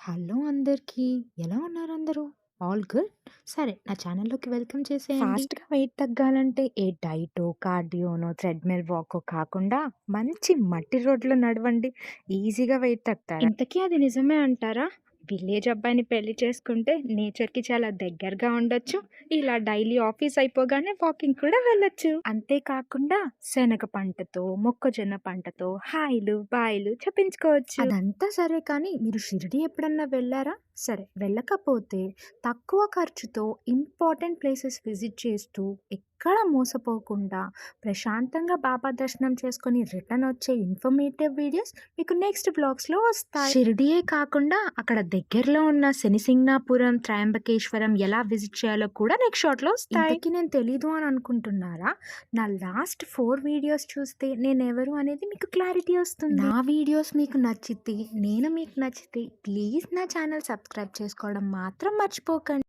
Hello అందరికీ. ఎలా ఉన్నారు అందరూ? All good? సరే నా ఛానల్‌లోకి వెల్కమ్ చేసేయండి. ఫాస్ట్‌గా వెయిట్ తగ్గాలంటే ఏ డైటో, కార్డియోనో, థ్రెడ్‌మిల్ వాకో కాకుండా మంచి మట్టి రోడ్‌లో నడవండి. ఈజీగా వెయిట్ తగ్గుతారు. ఇంతకీ అది నిజమే అంటారా? విలేజ్ అబ్బాయిని పెళ్లి చేసుకుంటే నేచర్‌కి చాలా దగ్గరగా ఉండొచ్చు. ఇలా డైలీ ఆఫీస్ అయిపోగానే వాకింగ్ కూడా వెళ్ళొచ్చు. అంతేకాకుండా శనగ పంటతో, మొక్కజొన్న పంటతో హాయిలు, బాయిలు చెప్పించుకోవచ్చు. అదంతా సరే కానీ మీరు షిరిడీ ఎప్పుడన్నా వెళ్లారా? సరే వెళ్ళకపోతే తక్కువ ఖర్చుతో ఇంపార్టెంట్ ప్లేసెస్ విజిట్ చేస్తూ ఎక్కడ మోసపోకుండా ప్రశాంతంగా బాబా దర్శనం చేసుకొని రిటర్న్ వచ్చే ఇన్ఫర్మేటివ్ వీడియోస్ మీకు నెక్స్ట్ బ్లాగ్స్‌లో వస్తాయి. షిరిడీయే కాకుండా అక్కడ దగ్గరలో ఉన్న శనిసింగ్నాపురం, త్రయంబకేశ్వరం ఎలా విజిట్ చేయాలో కూడా నెక్స్ట్ షాట్‌లో వస్తాయి. ఇంతకీ నేను తెలీదు అని అనుకుంటున్నారా? నా లాస్ట్ 4 వీడియోస్ చూస్తే నేనెవరు అనేది మీకు క్లారిటీ వస్తుంది. నా వీడియోస్ మీకు నచ్చితే, నేను మీకు నచ్చితే ప్లీజ్ నా ఛానల్ సబ్స్క్రైబ్ చేసుకోవడం మాత్రం మర్చిపోకండి.